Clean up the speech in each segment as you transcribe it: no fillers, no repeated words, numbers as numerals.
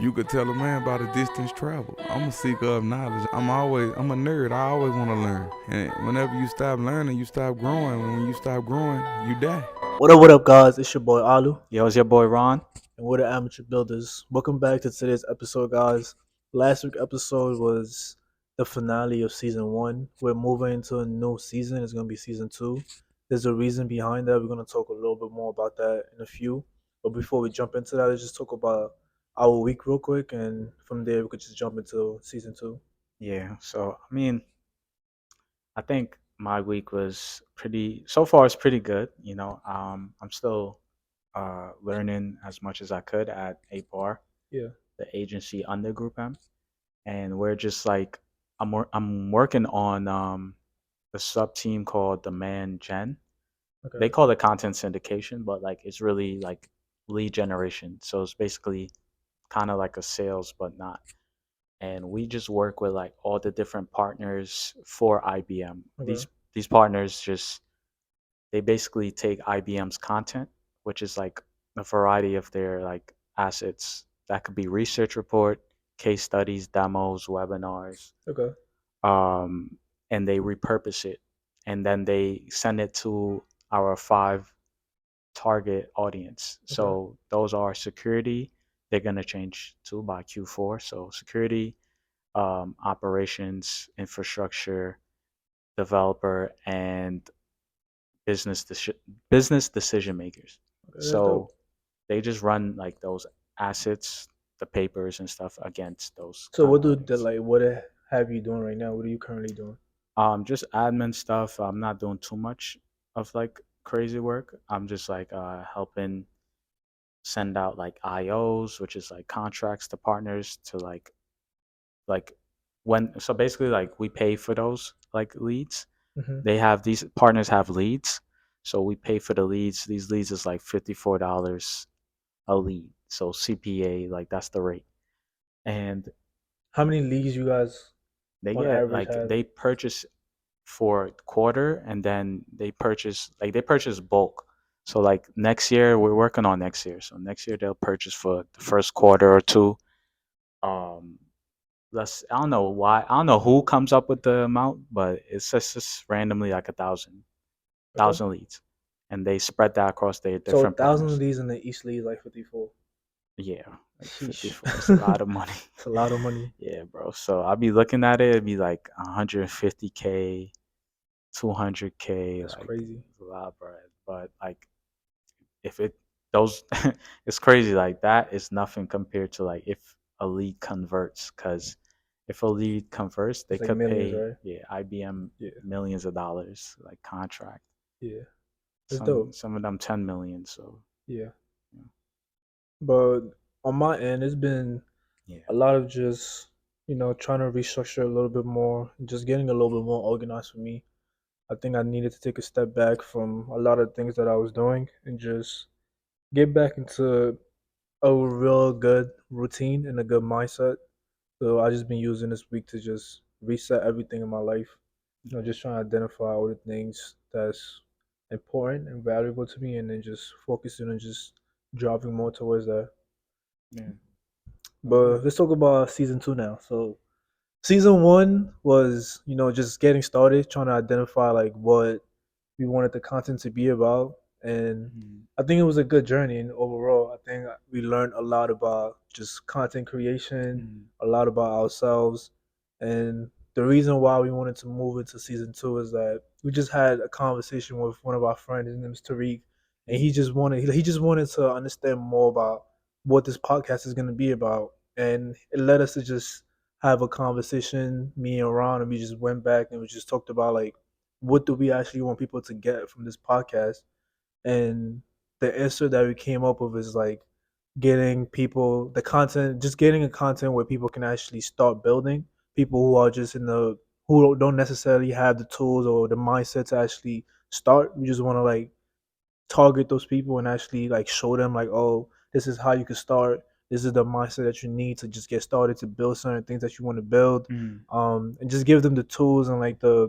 You could tell a man about a distance travel. I'm a seeker of knowledge. I'm a nerd. I always want to learn. And whenever you stop learning, you stop growing. And when you stop growing, you die. What up, guys? It's your boy Alou, Yo, it's your boy Ron. and we're the Amateur Builders. Welcome back to today's episode, guys. Last week's episode was the finale of season one. We're moving into a new season. It's going to be season two. There's a reason behind that. We're going to talk a little bit more about that in a few. But before we jump into that, let's just talk about our week real quick, and from there, we could just jump into season two. Yeah, so I think my week was pretty. So far, it's pretty good. I'm still learning as much as I could at a bar, Yeah. the agency under Group M, and we're just like I'm working on the sub team called the Man Gen. They Okay. call it content syndication, but like it's really like lead generation. So it's basically kind of like a sales, but not. And we just work with like all the different partners for IBM. Okay. These partners just they basically take IBM's content, which is like a variety of their like assets. That could be research report, case studies, demos, webinars, Okay. um, and they repurpose it, and then they send it to our five target audience. Okay. So those are security. They're gonna change to by Q4. So security, operations, infrastructure, developer, and business business decision makers. Okay. That's dope. So they just run like those assets, the papers and stuff against those So, kind what of do the audience. like? What have you doing right now? What are you currently doing? Just admin stuff. I'm not doing too much of like crazy work. I'm just like helping send out like IOs, which is like contracts to partners to like when so basically like we pay for those like leads. Hmm. They have these partners have leads, so we pay for the leads. These leads is like $54 a lead. So CPA, like that's the rate. And How many leagues you guys they on get average like have? they purchase for quarter, and then they purchase bulk. So like next year we're working on next year. So next year they'll purchase for the first quarter or two. Um let's I don't know who comes up with the amount, but it's just randomly like Okay. thousand leads, and they spread that across their So different 1,000 of partners. these in the East League is like 54. Yeah, like Sheesh. 54. It's a lot of money. It's a lot of money. Yeah, bro. So I'll be looking at it. It'd be like 150K, 200K. That's Like crazy. it's a lot of bread. But like if it those, it's crazy. Like that is nothing compared to like if a lead converts. Because if a lead converts, they It's like could millions, pay right? IBM Yeah. millions of dollars like contract. Yeah. That's Some dope. some of them 10 million. So Yeah. yeah, But on my end, it's been yeah, a lot of just, trying to restructure a little bit more, just getting a little bit more organized for me. I think I needed to take a step back from a lot of things that I was doing and just get back into a real good routine and a good mindset. So I just been using this week to just reset everything in my life. Just trying to identify all the things that's important and valuable to me, and then just focusing on just driving more towards that. yeah. That's But it. let's talk about season two now. So season one was, just getting started, trying to identify like what we wanted the content to be about, and Mhm. I think it was a good journey. And overall, I think we learned a lot about just content creation, Mhm. a lot about ourselves, and the reason why we wanted to move into season two is that we just had a conversation with one of our friends. His name is Tariq, and he just wanted to understand more about what this podcast is going to be about, and it led us to just have a conversation, me and Ron, and we just went back and we just talked about like what do we actually want people to get from this podcast? And the answer that we came up with is like getting people the content, just getting a content where people can actually start building. People who are just in the who don't necessarily have the tools or the mindset to actually start. We just want to like target those people and actually like show them like, oh, this is how you can start. This is the mindset that you need to just get started to build certain things that you want to build, Mhm. and just give them the tools and like the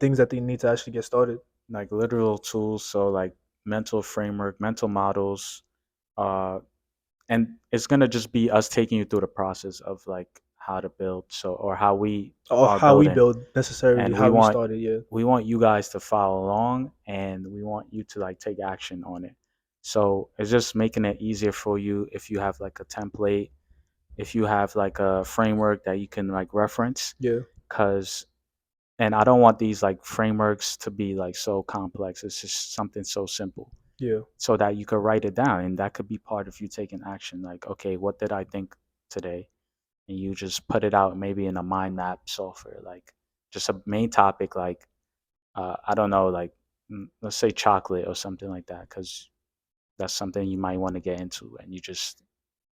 things that they need to actually get started. Like literal tools. So like mental framework, mental models, uh, and it's gonna just be us taking you through the process of like how to build, so or how we Or are how we building, build necessarily, and how we started. Yeah, we want you guys to follow along, and we want you to like take action on it. So it's just making it easier for you if you have like a template, if you have like a framework that you can like reference, yeah, because and I don't want these like frameworks to be like so complex. It's just something so simple yeah, so that you could write it down, and that could be part of you taking action. Like, okay, what did I think today? And you just put it out maybe in a mind map software, like just a main topic, like I don't know, like let's say chocolate or something like that, because that's something you might want to get into, and you just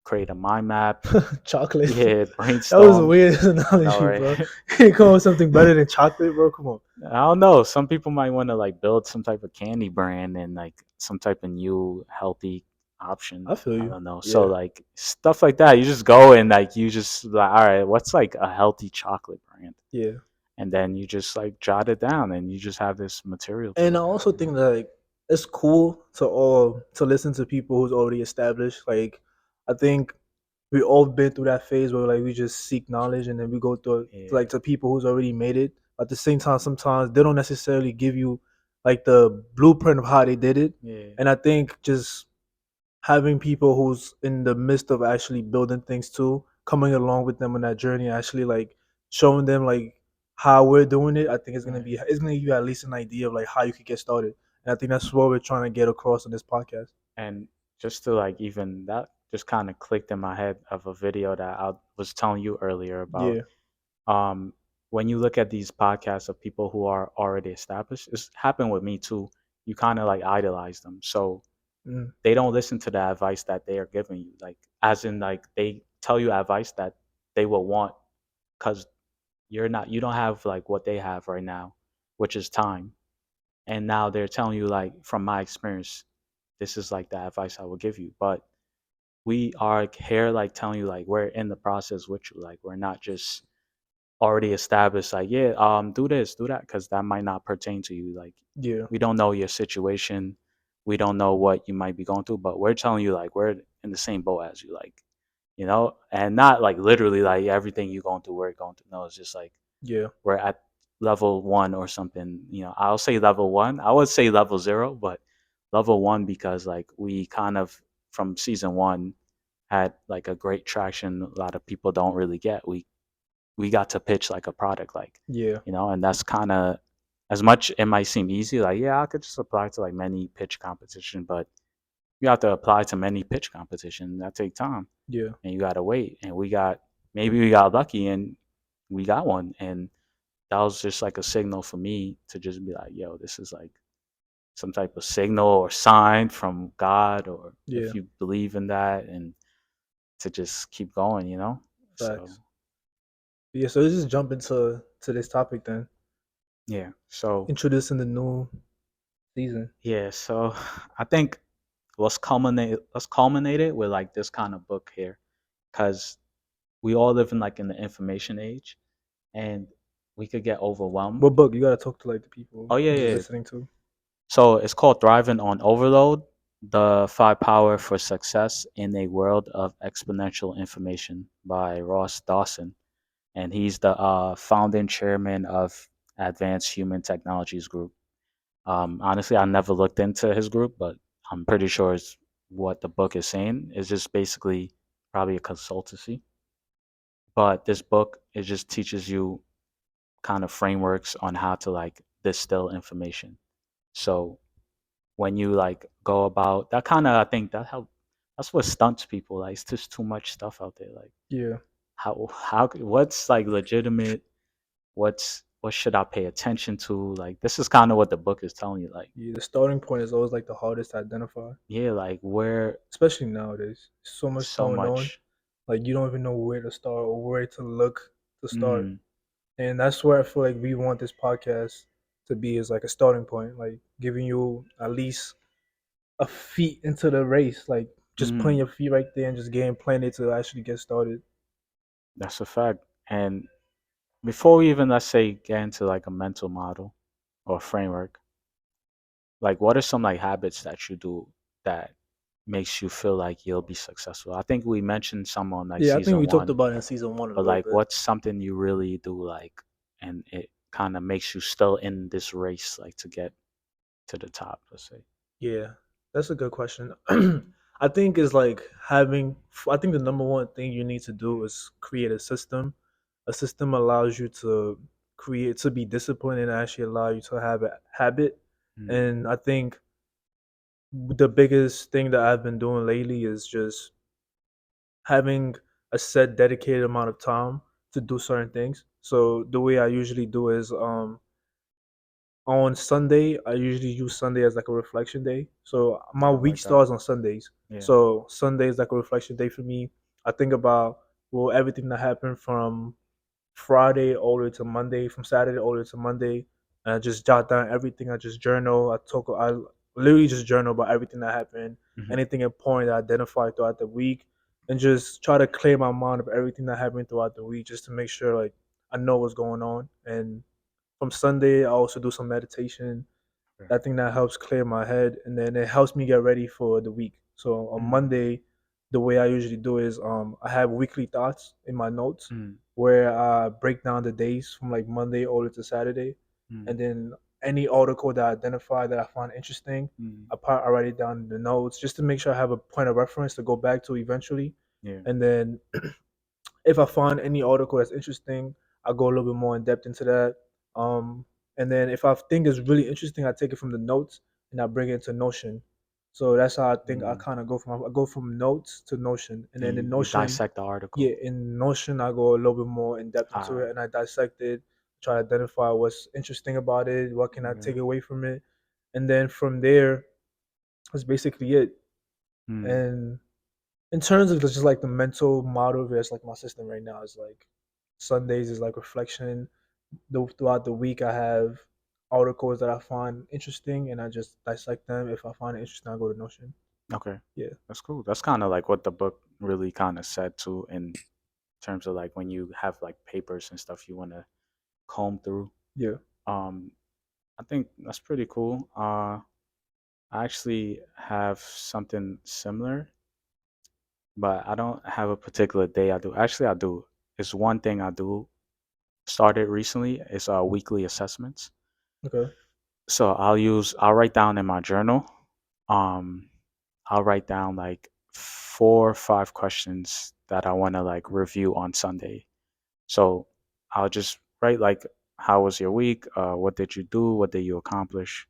create a mind map. chocolate. Yeah, That was a brainstorm. weird I know, analogy, right? bro. You come up with something better than chocolate, bro. Come on. I don't know. Some people might want to like build some type of candy brand and like some type of new healthy option. I feel I you. don't know. So Yeah, like stuff like that, you just go and like you just like, all right, what's like a healthy chocolate brand? yeah. And then you just like jot it down, and you just have this material to And I look at, also you know? think that like, it's cool to listen to people who's already established. Like, I think we all been through that phase where like we just seek knowledge and then we go through Yeah, like to people who's already made it. At the same time, sometimes they don't necessarily give you like the blueprint of how they did it. yeah, And I think just having people who's in the midst of actually building things too, coming along with them on that journey, actually like showing them like how we're doing it, I think right. it's gonna give you at least an idea of like how you could get started. And I think that's what we're trying to get across in this podcast. And just to like even that just kind of clicked in my head of a video that I was telling you earlier about. Yeah. um when you look at these podcasts of people who are already established, it's happened with me too. You kind of like idolize them, so Mm. they don't listen to the advice that they are giving you, like as in like they tell you advice that they will want, because you don't have like what they have right now, which is time. And now they're telling you like, from my experience, this is like the advice I will give you. But we are here like telling you like we're in the process with you, like we're not just already established, like, yeah, do this, do that, because that might not pertain to you. Like, Yeah. we don't know your situation, we don't know what you might be going through, but we're telling you like we're in the same boat as you, like, and not like literally like everything you're going through, we're going through. No, it's just like Yeah. we're at level one or something. I'll say level one. I would say level zero, but level one because like we kind of from season one had like a great traction. A lot of people don't really get. We got to pitch like a product, like, Yeah. and that's kind of, as much it might seem easy, like, yeah, I could just apply to like many pitch competition, but you have to apply to many pitch competition that take time, Yeah. and you got to wait. And maybe we got lucky and we got one, and that was just like a signal for me to just be like, yo, this is like some type of signal or sign from God, or Yeah. if you believe in that, and to just keep going. So Facts. Yeah. So let's just jump into this topic then. yeah, so Introducing the new season. yeah, so I think let's culminate it with like this kind of book here, because we all live in like in the information age, and we could get overwhelmed. What book? You gotta talk to like the people Oh yeah, you're yeah. listening to. So it's called Thriving on Overload: The Five Power for Success in a World of Exponential Information by Ross Dawson. And he's the founding chairman of Advanced Human Technologies Group. Honestly, I never looked into his group, but I'm pretty sure it's what the book is saying. It's just basically probably a consultancy. But this book, it just teaches you kind of frameworks on how to like distill information. So when you like go about that, kind of, I think that's what stunts people. Like, it's just too much stuff out there. Like, Yeah. what's like legitimate, what should I pay attention to? Like, this is kind of what the book is telling you. Like, Yeah. The starting point is always like the hardest to identify, yeah, like where especially nowadays. So much so going on. much. Like you don't even know where to start or where to look to start. Mm, And that's where I feel like we want this podcast to be, is like a starting point, like giving you at least a feet into the race, like just putting mm, your feet right there and just getting planted to actually get started. that's a fact. And before we even, let's say, get into like a mental model or framework, like what are some like habits that you do that makes you feel like you'll be successful? I think we mentioned some on like Yeah, I think season we talked one, about it in season one a but little like, bit. what's something you really do like, and it kind of makes you still in this race, like to get to the top, let's say. Yeah, that's a good question. I think is like having. I think the number one thing you need to do is create a system. A system allows you to create to be disciplined and actually allow you to have a habit. Mm, And I think the biggest thing that I've been doing lately is just having a set dedicated amount of time to do certain things. So the way I usually do is on Sunday, I usually use Sunday as like a reflection day. So my I week like that. starts on Sundays. Yeah. So Sunday is like a reflection day for me. I think about well everything that happened from Friday all the way to Monday, from Saturday all the way to Monday, and I just jot down everything. I just journal. I literally just journal about everything that happened, Hmm. anything important that I identified throughout the week, and just try to clear my mind of everything that happened throughout the week, just to make sure like I know what's going on. And from Sunday, I also do some meditation. Sure. I think that helps clear my head, and then it helps me get ready for the week. So on Mm, Monday, the way I usually do is I have weekly thoughts in my notes mm, where I break down the days from like Monday all the way to Saturday, mm, and then any article that I identify that I find interesting, mm. I write it down in the notes just to make sure I have a point of reference to go back to eventually. Yeah. And then if I find any article that's interesting, I go a little bit more in depth into that. Um, and then if I think it's really interesting, I take it from the notes and I bring it to Notion. So that's how I think I Mm. kind of go from notes to Notion, and And then in you Notion, dissect the yeah, article. in Notion I go a little bit more in depth All into it right. and I dissect it, try to identify what's interesting about it, what can I Okay. take away from it, and then from there, that's basically it. Mm. And in terms of just like the mental model of it, it's like my system right now is like Sundays is like reflection. Throughout the week, I have articles that I find interesting, and I just dissect them. If I find it interesting, I go to Notion. Okay. Yeah, That's cool. That's kind of like what the book really kind of said too, in terms of like when you have like papers and stuff you want to comb through. yeah. Um, I think that's pretty cool. I actually have something similar, but I don't have a particular day I do. Actually, I do. It's one thing I do started recently. It's weekly assessments. Okay. So I'll write down in my journal. Um, I'll write down like 4 or 5 questions that I want to like review on Sunday. So I'll just write like, how was your week? What did you do? What did you accomplish?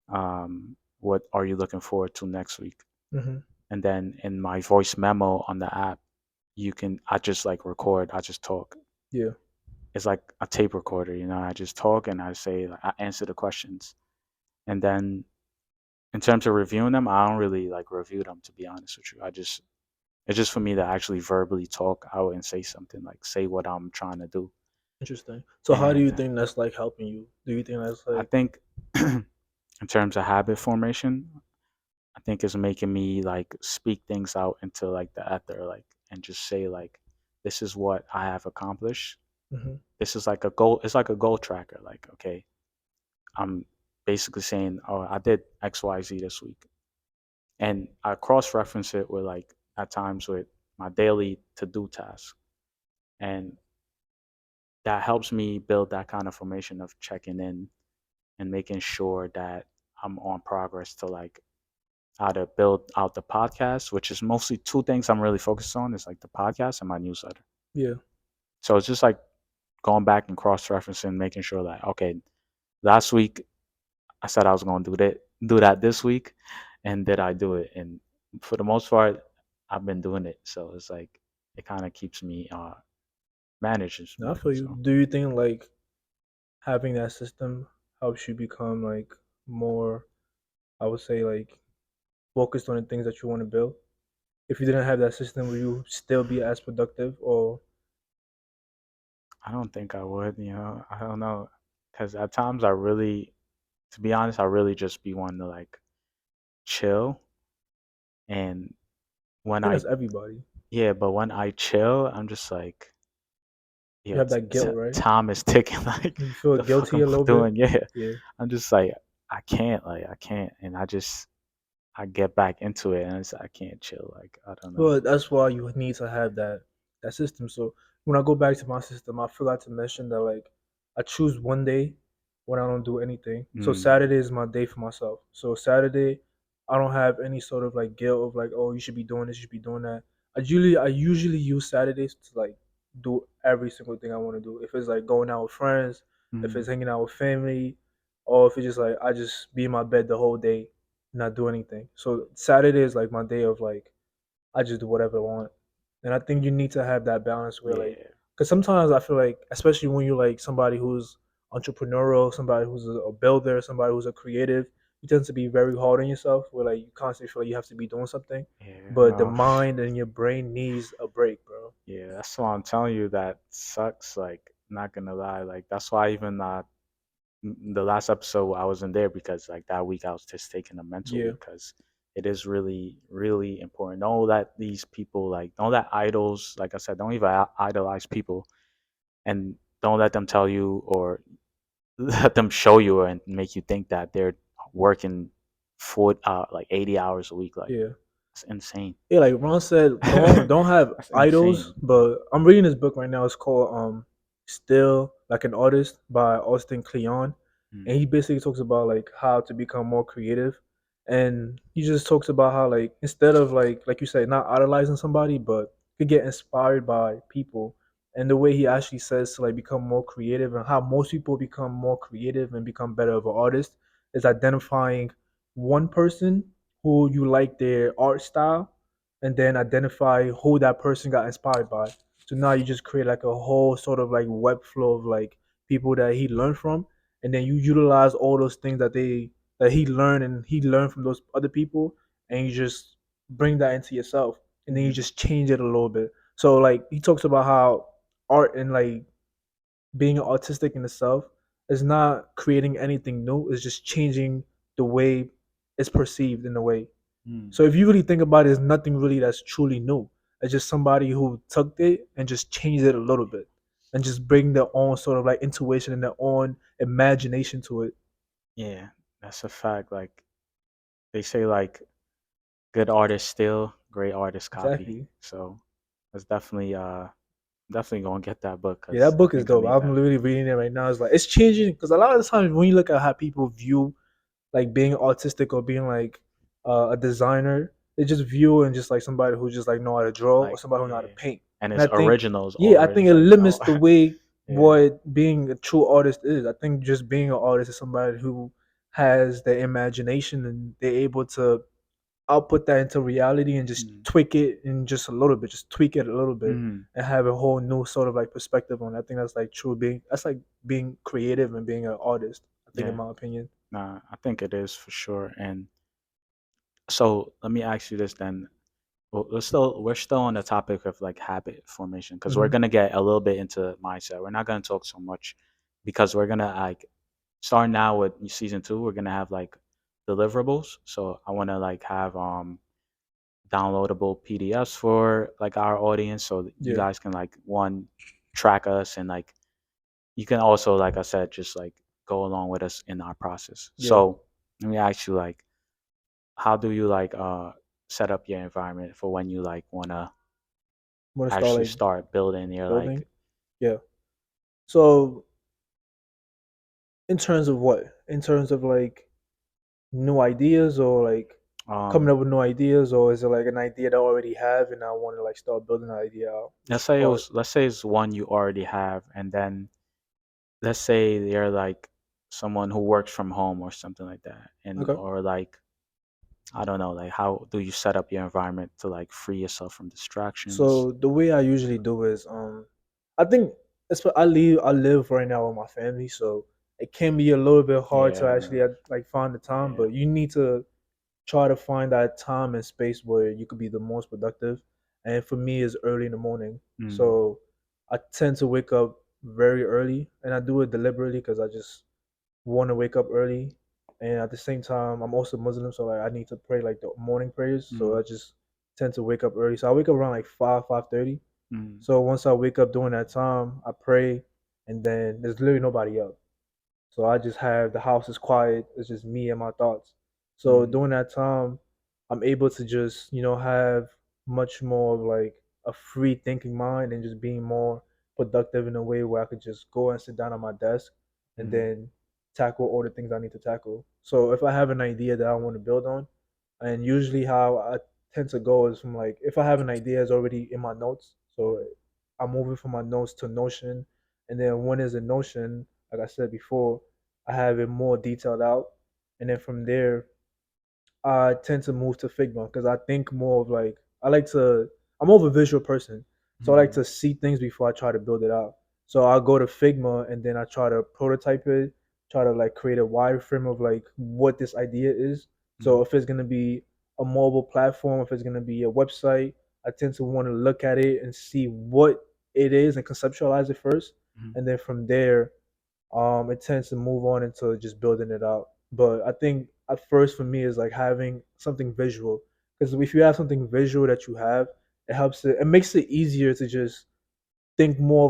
What are you looking forward to next week? Hmm. And then in my voice memo on the app, I just like record, I just talk. Yeah. It's like a tape recorder, I just talk and I say, like, I answer the questions. And then in terms of reviewing them, I don't really like review them, to be honest with you. It's just for me to actually verbally talk out and say something, like say what I'm trying to do. Interesting. So, how do you And think that's like helping you? Do you think that's I like think in terms of habit formation, I think it's making me like speak things out into like the ether, like, and just say like, this is what I have accomplished. hmm This is like a goal. It's like a goal tracker. Like, okay, I'm basically saying, oh, I did X, Y, Z this week, and I cross reference it with like at times with my daily to do tasks, and that helps me build that kind of formation of checking in and making sure that I'm on progress to like how to build out the podcast, which is mostly two things I'm really focused on, is like the podcast and my newsletter. yeah? So it's just like going back and cross referencing, making sure that, okay, last week I said I was going to do that this week, and did I do it? And for the most part, I've been doing it. So it's like it kind of keeps me manages Now, me. for you, So do you think like having that system helps you become like more? I would say like focused on the things that you want to build. If you didn't have that system, would you still be as productive? Or I don't think I would. I don't know, because at times I really, to be honest, I really just be wanting to like chill. And I when think I, that's everybody. yeah, but when I chill, I'm just like, You yo, have that guilt, right? time is ticking. Like, You feel the fuck guilty am a I little bit. doing? Yeah, Yeah. I'm just like, I can't, and I just, I get back into it and I can't chill. Like I don't know. Well, that's why you need to have that system. So when I go back to my system, I forgot to mention that like I choose one day when I don't do anything. So Mm, Saturday is my day for myself. So Saturday, I don't have any sort of like guilt of like, oh, you should be doing this, you should be doing that. I usually use Saturdays to like do every single thing I want to do. If it's like going out with friends, if it's mm, hanging out with family, or if it's just like I just be in my bed the whole day, not do anything. So Saturday is like my day of like I just do whatever I want. And I think you need to have that balance where like, yeah. because sometimes I feel like, especially when you're like somebody who's entrepreneurial, somebody who's a builder, somebody who's a creative, you tend to be very hard on yourself where like you constantly feel like you have to be doing something. Yeah. But the No. mind and your brain needs a break, bro. Yeah. That's why I'm telling you that sucks. Like not gonna lie. Like that's why even the last episode I wasn't there because like that week I was just taking a mental Yeah, week because it is really really important. Don't let these people like don't let idols like I said don't even idolize people and don't let them tell you or let them show you and make you think that they're working for like 80 hours a week. Like yeah. it's insane. Yeah, like Ron said, don't have That's idols. insane. But I'm reading this book right now. It's called Still Like an Artist by Austin Kleon, and Mm, he basically talks about like how to become more creative, and he just talks about how like instead of like you said, not idolizing somebody, but you get inspired by people, and the way he actually says to like become more creative and how most people become more creative and become better of an artist is identifying one person who you like their art style and then identify who that person got inspired by. So now you just create like a whole sort of like web flow of like people that he learned from, and then you utilize all those things that he learned and he learned from those other people, and you just bring that into yourself, and then you mm, just change it a little bit. So like he talks about how art and like being autistic in itself is not creating anything new. It's just changing the way it's perceived in a way. mm. So if you really think about it, there's nothing really that's truly new. It's just somebody who took it and just changed it a little bit and just bring their own sort of like intuition and their own imagination to it. Yeah, that's a fact. Like they say, like good artists steal, great artists copy. Exactly. So that's definitely gonna get that book Yeah, because that I book is think I dope. need I'm that. literally reading it right now. It's like it's changing because a lot of the times when you look at how people view like being autistic or being like a designer, they just view and just like somebody who just like know how to draw or Like somebody who know how to yeah, paint. and And it's I think, originals yeah, I over. think It's it like limits oh the way yeah, what being a true artist is. I think just being an artist is somebody who has the imagination and they're able to output that into reality and just mm, tweak it in just a little bit, just tweak it a little bit mm, and have a whole new sort of like perspective on it. I think that's like true being that's like being creative and being an artist, I think in yeah. my opinion. Nah, I think it is for sure. And so let me ask you this then. Well, we're still on the topic of like habit formation because we're Hmm. gonna get a little bit into mindset. We're not gonna talk so much because we're gonna like start now with season two. We're gonna have like deliverables. So I want to like have downloadable PDFs for like our audience so that you Yeah. guys can like one track us and like you can also like I said just like go along with us in our process. Yeah. So let me ask you like how do you like set up your environment for when you like want to Want to start actually like start building your building? like Yeah. So in terms of what? In terms of like new ideas or like coming um up with new ideas, or is it like an idea that I already have and I want to like start building an idea out? Which part? let's say it's one you already have and then let's say they're like someone who works from home or something like that and Okay. or like I don't know like how do you set up your environment to like free yourself from distractions. So the way I usually do is I think I live right now with my family, so it can be a little bit hard to actually Yeah, like find the time, yeah. but you need to try to find that time and space where you could be the most productive. And for me, it's early in the morning. Mm, So I tend to wake up very early, and I do it deliberately because I just want to wake up early. And at the same time, I'm also Muslim, so like I need to pray like the morning prayers. So mm, I just tend to wake up early. So I wake up around like 5:30. mm, So once I wake up during that time, I pray, and then there's literally nobody up. So I just have the house is quiet. It's just me and my thoughts. So mm, during that time, I'm able to just, have much more of like a free thinking mind and just being more productive in a way where I could just go and sit down at my desk and Mm-hmm. then tackle all the things I need to tackle. So if I have an idea that I want to build on, and usually how I tend to go is from like if I have an idea it's already in my notes. So I'm moving from my notes to Notion, and then when it's in Notion, like I said before, I have it more detailed out, and then from there I tend to move to Figma because I think more of like I like to. I'm more of a visual person, so I like Mm-hmm. to see things before I try to build it out. So I'll go to Figma and then I try to prototype it, try to like create a wireframe of like what this idea is. So if it's gonna be a mobile platform, if it's gonna be a website, I tend to want to look at it and see what it is and conceptualize it first, Mm-hmm. and then from there it tends to move on into just building it out. But I think at first for me is like having something visual, because if you have something visual that you have, it makes it easier to just think more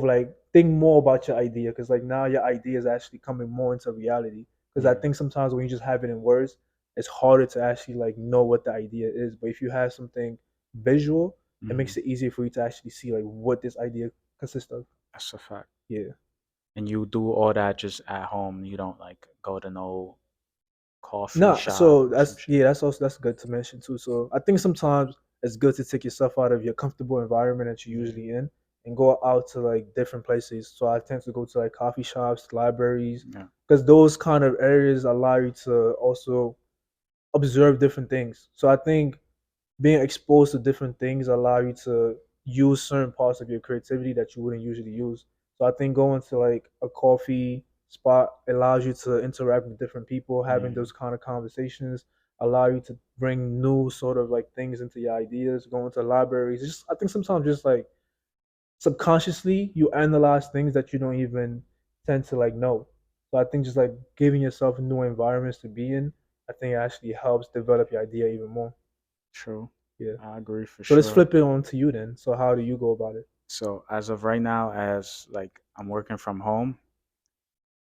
about your idea, because like now your idea is actually coming more into reality. Because I Yeah. think sometimes when you just have it in words, it's harder to actually like know what the idea is. But if you have something visual, it Mm-hmm. makes it easier for you to actually see like what this idea consists of. That's a fact. Yeah. And you do all that just at home. You don't like go to no coffee No, shop so or some shit. that's good to mention too. So I think sometimes it's good to take yourself out of your comfortable environment that you're Yeah. usually in and go out to like different places. So I tend to go to like coffee shops, libraries, Yeah. because those kind of areas allow you to also observe different things. So I think being exposed to different things allow you to use certain parts of your creativity that you wouldn't usually use. So I think going to like a coffee spot allows you to interact with different people, having Yeah. those kind of conversations allow you to bring new sort of like things into your ideas. Going to libraries, just I think sometimes just like subconsciously you analyze things that you don't even tend to like know. So I think just like giving yourself new environments to be in, I think it actually helps develop your idea even more. True. Yeah. I agree for So let's sure. flip it on to you then. So how do you go about it? So as of right now, as like I'm working from home,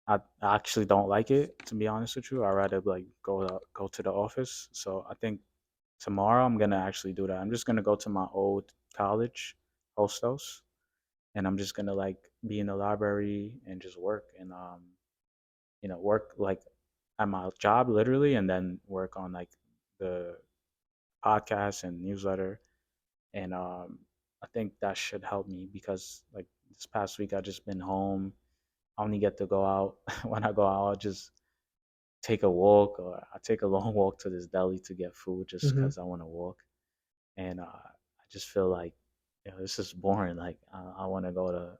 I actually don't like it, to be honest with you. I rather like go to the office. So I think tomorrow I'm gonna actually do that. I'm just gonna go to my old college, Hostos, and I'm just gonna like be in the library and just work and work like at my job literally, and then work on like the podcast and newsletter. And I think that should help me because like this past week I just been home. I only get to go out when I go out. I'll just take a walk, or I take a long walk to this deli to get food just Mm-hmm. because I want to walk. And I just feel like this is boring. Like I want to go to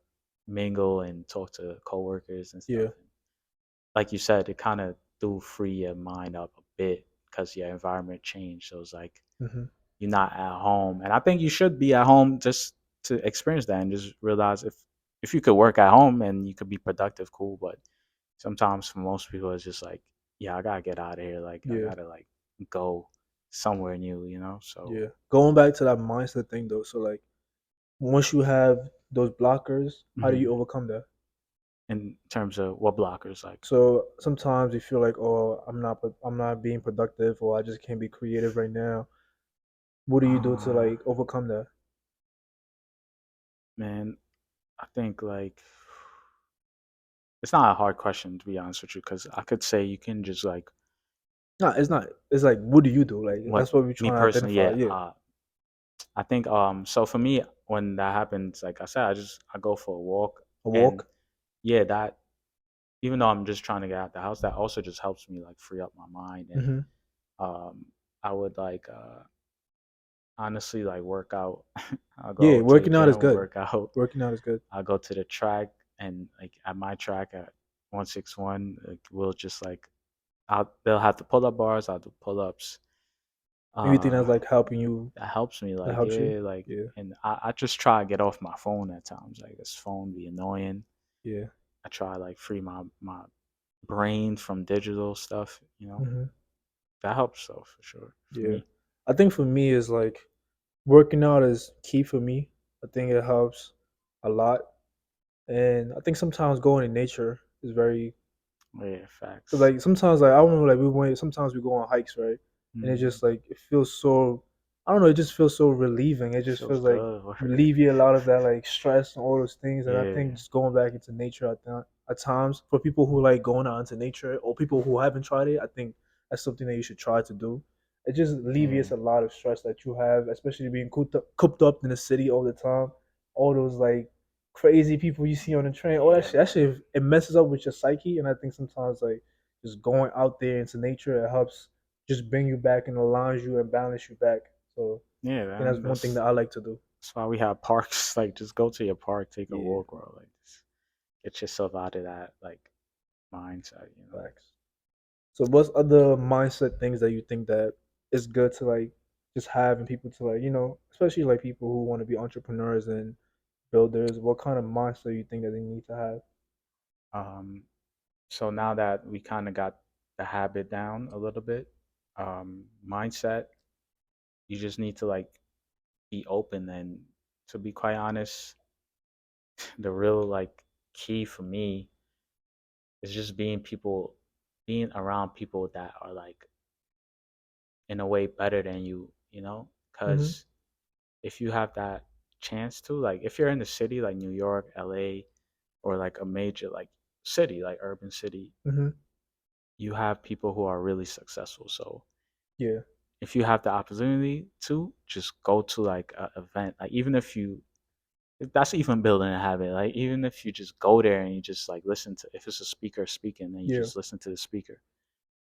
mingle and talk to coworkers and stuff. Yeah. Like you said, it kind of do free your mind up a bit because your environment changed. So it's like Mm-hmm. you're not at home, and I think you should be at home just to experience that and just realize if you could work at home and you could be productive, cool. But sometimes for most people, it's just like, yeah, I gotta get out of here. Like I Yeah. gotta like go somewhere new. So Yeah. Going back to that mindset thing though. So like once you have those blockers, how do mhm. you overcome that? In terms of what blockers, like, So sometimes you feel like, oh, I'm not being productive, or I just can't be creative right now. What do you do to uh, like overcome that? man, I think like it's not a hard question to be honest with you because I could say you can just like No, it's not. It's like, what do you do? Like what that's what we're me trying to personally, identify. yeah. Yeah. I think so for me when that happens, like I said, I go for a walk A and walk. yeah, that even though I'm just trying to get out the house, that also just helps me like free up my mind and Mm-hmm. um I would like honestly like work out. I'll Yeah, go to the working out is gym, good. work out. Working out is good. I'll go to the track and like at my track at 161, like, we'll just like they'll have the pull up bars, I'll do pull ups. Anything that's Uh like helping you, that helps me that like helps you. yeah, like Yeah. and I just try to get off my phone at times. Like this phone be annoying. Yeah. I try like free my brain from digital stuff. Mm-hmm. That helps though for sure for Yeah. me. I think for me is like working out is key for me. I think it helps a lot. And I think sometimes going in nature is very, Yeah, cause facts. like sometimes like I don't know, like sometimes we go on hikes, right? and it Mm. just like it feels so. I don't know. It just feels so relieving. It just Feels feels like good. you alleviate a lot of that like stress and all those things. And I think Yeah. just going back into nature at times for people who like going out into nature or people who haven't tried it, I think that's something that you should try to do. It just alleviates Yeah. a lot of stress that you have, especially being cooped up in the city all the time. All those like crazy people you see on the train, all that shit. Yeah. That shit it messes up with your psyche. And I think sometimes like just going out there into nature, it helps just bring you back and aligns you and balance you back. So Yeah, I think man. that's one thing that I like to do. That's why we have parks. Like, just go to your park, take a Yeah, walk, bro. Like, just get yourself out of that like mindset. facts. So what's other mindset things that you think that is good to like just have and people to like, especially like people who want to be entrepreneurs and builders, what kind of mindset you think that they need to have? Um. So now that we kind of got the habit down a little bit, mindset, you just need to like be open. And to be quite honest, the real like key for me is just being around people that are like in a way better than you. Mhm. Because if you have that chance to, like, if you're in the city like New York, LA, or like a major like city, like urban city, Mhm. you have people who are really successful. So Yeah. if you have the opportunity to just go to like an event, like even if you, that's even building a habit. Like even if you just go there and you just like listen to, if it's a speaker speaking, then you Yeah. just listen to the speaker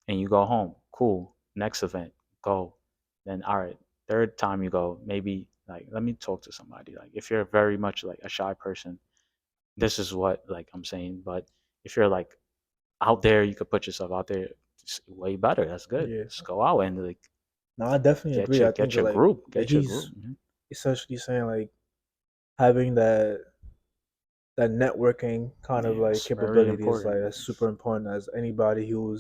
and you go home. Cool. Next event, go. Then all right, third time you go, maybe like let me talk to somebody. Like if you're very much like a shy person, this is what like I'm saying. But if you're like out there, you could put yourself out there. It's way better. That's good. Yeah. Just go out and like No, I definitely agree. I think get that your like group, that get your group. he's essentially saying like having that networking kind of Yeah, like it's very capability is like important. that's super important as anybody who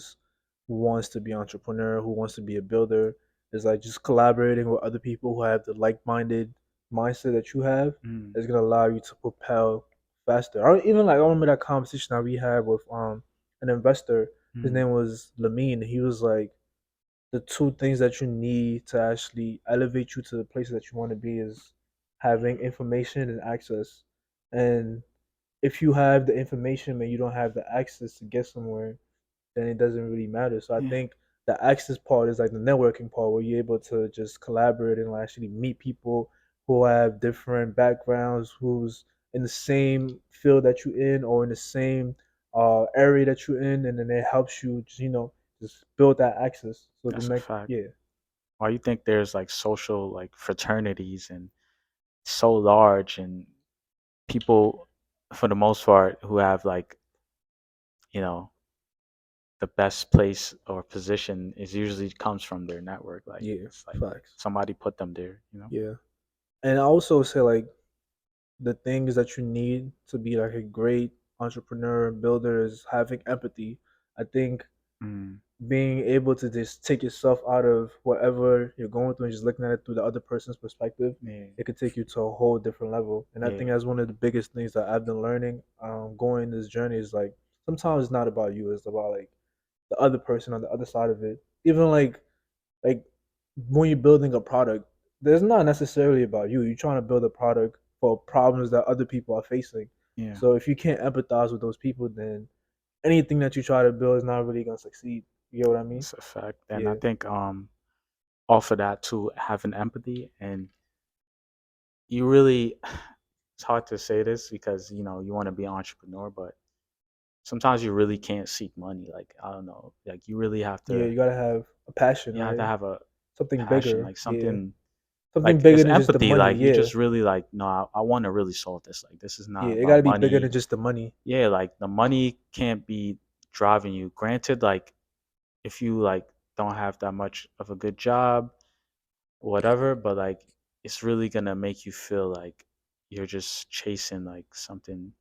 wants to be entrepreneur, who wants to be a builder, is like just collaborating with other people who have the like-minded mindset that you have Mm, is gonna allow you to propel faster. Even like I remember that conversation that we had with an investor. His mm, name was Lamine. He was like the two things that you need to actually elevate you to the places that you want to be is having information and access. And if you have the information but you don't have the access to get somewhere, then it doesn't really matter. So I yeah, think the access part is like the networking part where you're able to just collaborate and like actually meet people who have different backgrounds, who's in the same field that you're in or in the same area that you're in, and then it helps you just just build that access. So the that's a next, fact. yeah, Why you think there's like social like fraternities and so large and people for the most part who have like you know the best place or position is usually comes from their network. Like yeah, it's like facts, somebody put them there. yeah. And I also say like the things that you need to be like a great entrepreneur and builder is having empathy. I think Mm, being able to just take yourself out of whatever you're going through and just looking at it through the other person's perspective, yeah, it could take you to a whole different level. And I think yeah, that's one of the biggest things that I've been learning going this journey is like sometimes it's not about you, it's about like the other person on the other side of it. Even like when you're building a product, there's not necessarily about you. You're trying to build a product for problems that other people are facing. yeah. So if you can't empathize with those people, then anything that you try to build is not really gonna succeed. You get what I mean? It's a fact. And I Yeah. think off of that too, having empathy and you really it's hard to say this because you want to be an entrepreneur, but sometimes you really can't seek money. Like I don't know, like Yeah, you gotta have a passion, you have to right? have a Something passion, bigger. like Yeah. something Something like bigger it's than just the empathy. money. Like you Yeah. just really like no, I want to really solve this. Like this is Yeah. not It about gotta be bigger money. than just the money. Yeah, like the money can't be driving you. Granted, like if you like don't have that much of a good job, whatever, but like it's really gonna make you feel like you're just chasing like something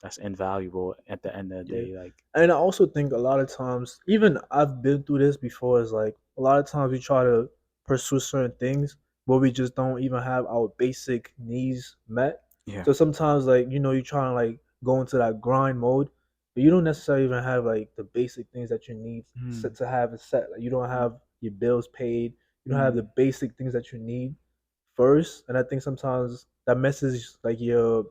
that's invaluable at the end of the Yeah. day. Like And I also think a lot of times, even I've been through this before, is like a lot of times we try to pursue certain things, but we just don't even have our basic needs met. yeah, So sometimes, like, you try to like go into that grind mode, but you don't necessarily even have like the basic things that you need mm, to have it set. Like, you don't have your bills paid. You don't have the basic things that you need first. And I think sometimes that messes like your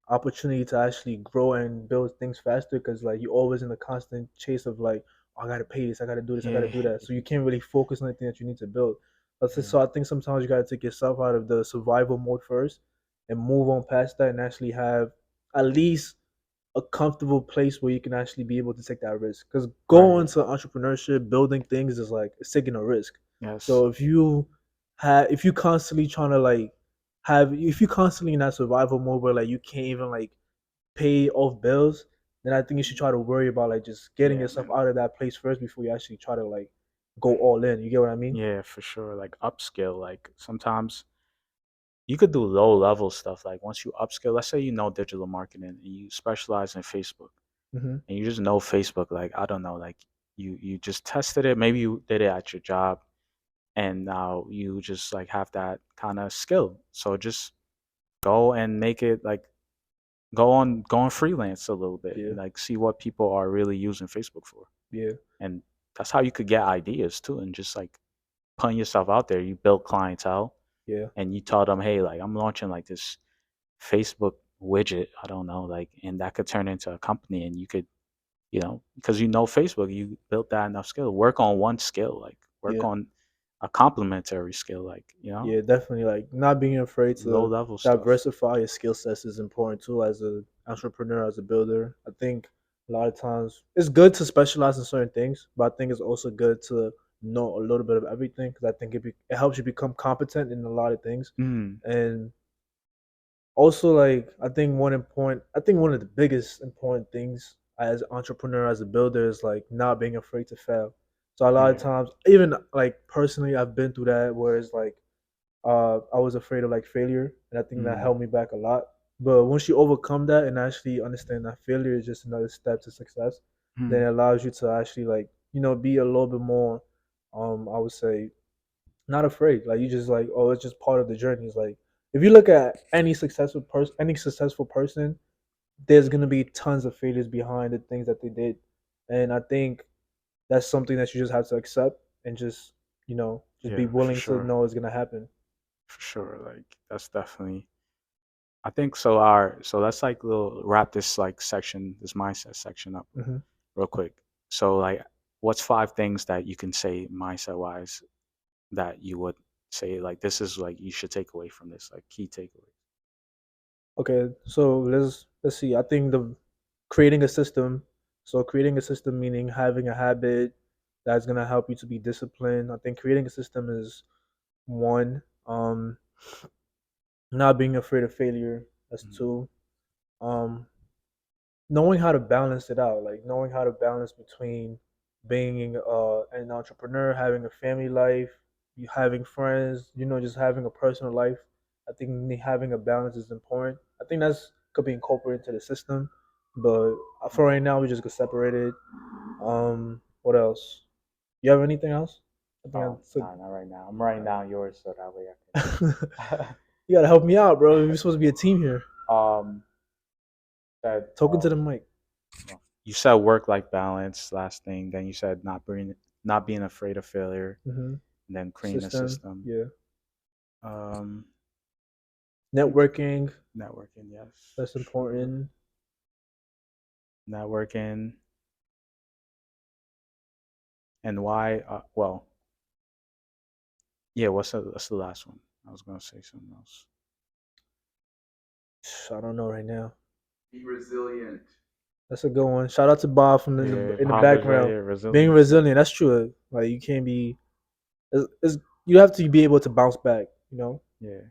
opportunity to actually grow and build things faster because like you're always in a constant chase of like, oh, I gotta pay this, I gotta do this, I gotta Yeah, do that. So you can't really focus on anything that you need to build. yeah, So I think sometimes you gotta take yourself out of the survival mode first and move on past that and actually have at least a comfortable place where you can actually be able to take that risk. Because going right. to entrepreneurship, building things is like it's taking a risk. Yes. So if you constantly trying to like if you constantly in that survival mode where like you can't even like pay off bills, then I think you should try to worry about like just getting Yeah, yourself man. out of that place first before you actually try to like go all in. You get what I mean? Yeah, for sure. Like upskill. Like sometimes you could do low level stuff. Like once you upskill, let's say you know digital marketing and you specialize in Facebook Mm-hmm. and you just know Facebook. Like I don't know, like you just tested it. Maybe you did it at your job, and now you just like have that kind of skill. So just go and make it like go on freelance a little bit Yeah, and like see what people are really using Facebook for. yeah, And that's how you could get ideas too and just like putting yourself out there. You build clientele yeah, and you tell them, hey, like I'm launching like this Facebook widget, I don't know, like, and that could turn into a company and you could, because you know Facebook, you built that enough skill. Work on one skill, like work yeah. on a complementary skill, like, Yeah, definitely. Like not being afraid low to level stuff. diversify your skill sets is important too as an entrepreneur, as a builder. I think a lot of times it's good to specialize in certain things, but I think it's also good to know a little bit of everything because I think it helps you become competent in a lot of things. Mm, And also like I think one of the biggest important things as an entrepreneur, as a builder is like not being afraid to fail. So a lot of yeah. times, even like personally, I've been through that where it's like I was afraid of like failure, and I think that Mm, held me back a lot. But once you overcome that and actually understand that failure is just another step to success, then mm, it allows you to actually like be a little bit more, I would say, not afraid. Like you just like, oh, it's just part of the journey. It's like if you look at any successful person, there's gonna be tons of failures behind the things that they did, and I think that's something that you just have to accept and just be yeah, for willing to sure. know it's gonna happen. For sure. Like that's definitely I think so. So let's like little wrap this like section, this mindset section up Hmm. real quick. So like, what's 5 things that you can say mindset wise that you would say like this is like you should take away from this like key takeaways? Okay, so let's see. I think the creating a system. So creating a system meaning having a habit that's gonna help you to be disciplined. I think creating a system is one. Not being afraid of failure. That's Mm, two. Um, knowing how to balance it out, like knowing how to balance between being an entrepreneur, having a family life, you having friends, just having a personal life. I think having a balance is important. I think that's could be incorporated into the system, but for right now, we just could separate it. What else? You have anything else? I think oh, I took. nah, not right now. I'm writing down yours so that way I You gotta help me out, bro. We're supposed to be a team here. can. Said Talking to the mic. well, you said work life balance last thing. Then you said not being afraid of failure. Hmm. And then creating a System, system. yeah. Um, I think Networking, networking, yes, that's for sure. important. Networking and why? Well, yeah. What's the last one? I was gonna say something else. I don't know right now. Be resilient. That's a good one. Shout out to Bob from Yeah, in the Bob is right background. here. Being Resiliency. resilient, that's true. Like you can't be. You have to be able to bounce back. You know. Yeah,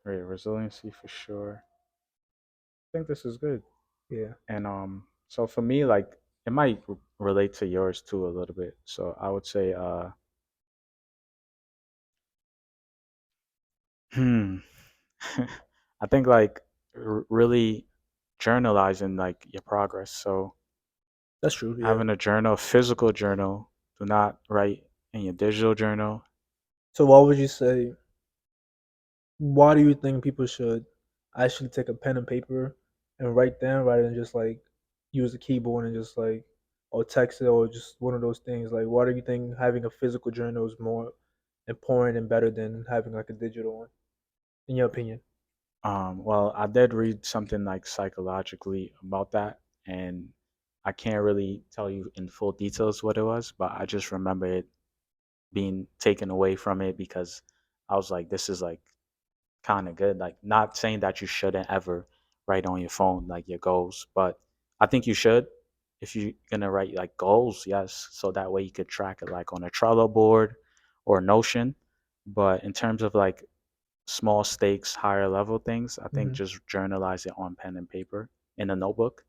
right. Resiliency for sure. I think this is good. Yeah. And so for me, like it might relate to yours too a little bit. So I would say, hmm, I think like really journalizing like your progress. So That's true. Yeah. having a journal, physical journal. Do not write in your digital journal. So what would you say? Why do you think people should actually take a pen and paper and write down rather than just like use a keyboard and just like or text it or just one of those things? Like, why do you think having a physical journal is more important and better than having like a digital one, in your opinion? Well, I did read something like psychologically about that, and I can't really tell you in full details what it was, but I just remember it being taken away from it because I was like, this is like kind of good. Like, not saying that you shouldn't ever write on your phone like your goals, but I think you should. If you're gonna write like goals, yes, so that way you could track it like on a Trello board or Notion. But in terms of like small stakes, higher level things, I think Hmm. just journalize it on pen and paper in a notebook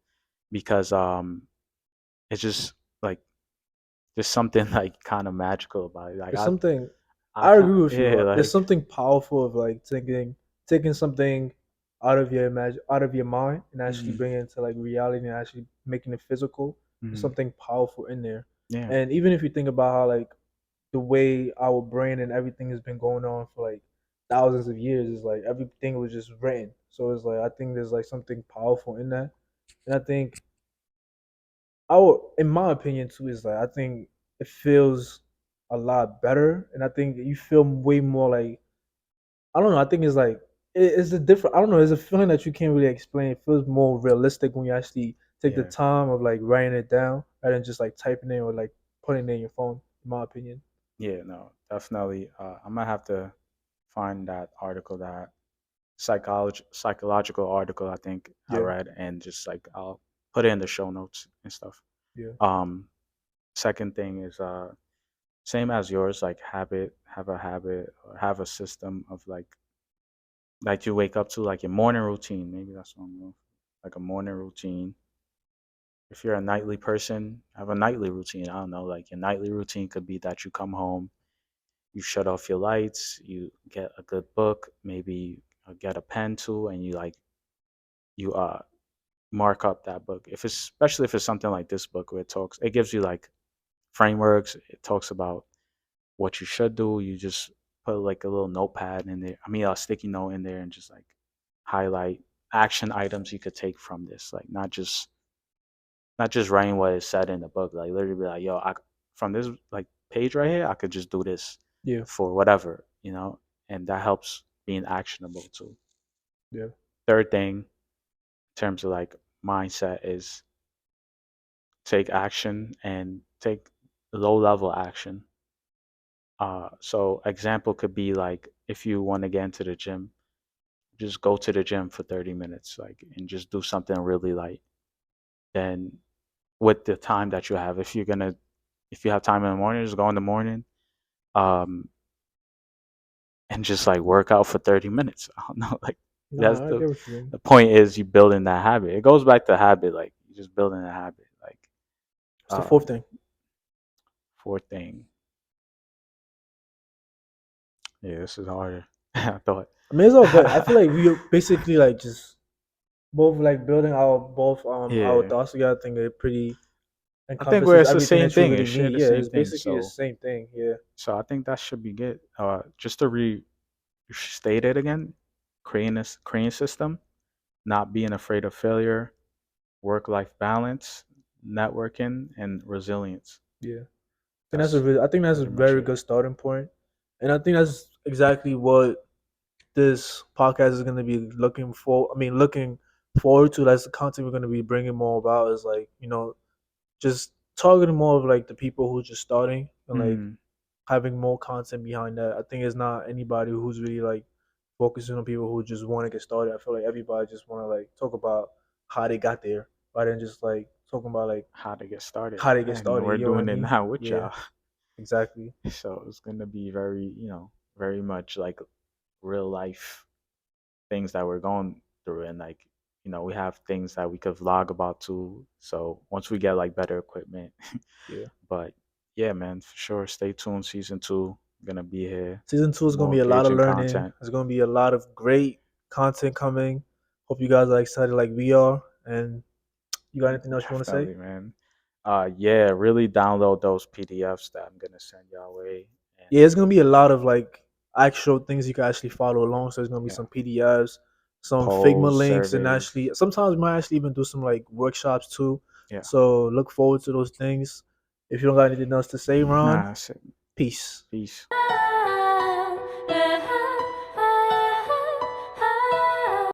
because it's just like there's something like kind of magical about it. Like There's something I I can't, agree with you. yeah, There's like something powerful of like taking something out of your mind and actually mhm, bringing it to like reality and actually making it physical. There's mhm, something powerful in there. yeah, And even if you think about how like the way our brain and everything has been going on for like thousands of years, is like everything was just written. So it's like I think there's like something powerful in that. And I think in my opinion too, is like I think it feels a lot better, and I think you feel way more like I don't know. I think it's like it's a different. I don't know. It's a feeling that you can't really explain. It feels more realistic when you actually take the yeah, time of like writing it down rather than just like typing it or like putting it in your phone. In my opinion. yeah. No, definitely. I might have to find that article, that psychological article I think I Yeah. read, and just like I'll put it in the show notes and stuff. Yeah. Um, Second thing is same as yours, like have a habit or have a system of like you wake up to, like your morning routine. Maybe that's what I'm going for. Like a morning routine. If you're a nightly person, have a nightly routine. I don't know, like your nightly routine could be that you come home, you shut off your lights, you get a good book, maybe get a pen too, and you mark up that book. If it's especially if it's something like this book where it gives you like frameworks. It talks about what you should do. You just put like a little notepad in there. I mean, a sticky note in there, and just like highlight action items you could take from this. Like not just writing what is said in the book. Like literally be like, yo, from this like page right here, I could just do this Yeah. for whatever, and that helps being actionable too. Yeah. Third thing, in terms of like mindset, is take action and take low level action. So example could be like if you want to get into the gym, just go to the gym for 30 minutes, like, and just do something really light. Then with the time that you have, if you have time in the morning, just go in the morning, um, and just like work out for 30 minutes. I don't know, like that's Nah, I get what you mean. the point is you building that habit. It goes back to habit, like you just building a habit. Like What's the fourth thing? fourth thing, yeah, this is harder. I thought. I mean, it's all good. I feel like we basically like just both like building our Yeah, thoughts together. I think it pretty I think where encompasses it's the everything same that you thing. really It share need. the Yeah, same it's thing. basically the So same thing. Yeah. I think that should be good. Just to restate it again, creating a system, not being afraid of failure, work life balance, networking, and resilience. Yeah. That's I think that's a pretty much very it. good starting point, and I think that's exactly what this podcast is going to be looking for. I mean, looking forward to. That's the content we're going to be bringing more about. Is like just targeting more of like the people who are just starting and like Mm, having more content behind that. I think it's not anybody who's really like focusing on people who just want to get started. I feel like everybody just want to like talk about how they got there rather than just like talking about like how to get started, how they get and started. we're You know what I doing it mean? now with Yeah, y'all. exactly. So it's gonna be very, very much like real life things that we're going through, and like we have things that we could vlog about too. So once we get like better equipment, Yeah. but yeah, man, for sure, stay tuned. Season 2 gonna be here. Season two is gonna More be a lot of engaging learning. content. There's gonna be a lot of great content coming. Hope you guys are excited like we are. And you got anything else you want to say? Definitely, man. Yeah, really download those PDFs that I'm gonna send y'all way, and Yeah, it's gonna be a lot of like actual things you can actually follow along. So there's gonna be yeah, some PDFs, some Figma polls, links, and surveys. actually sometimes we might actually even do some like workshops too. Yeah. So look forward to those things. If you don't got anything else to say, Ron, Nah, that's it. peace. Peace.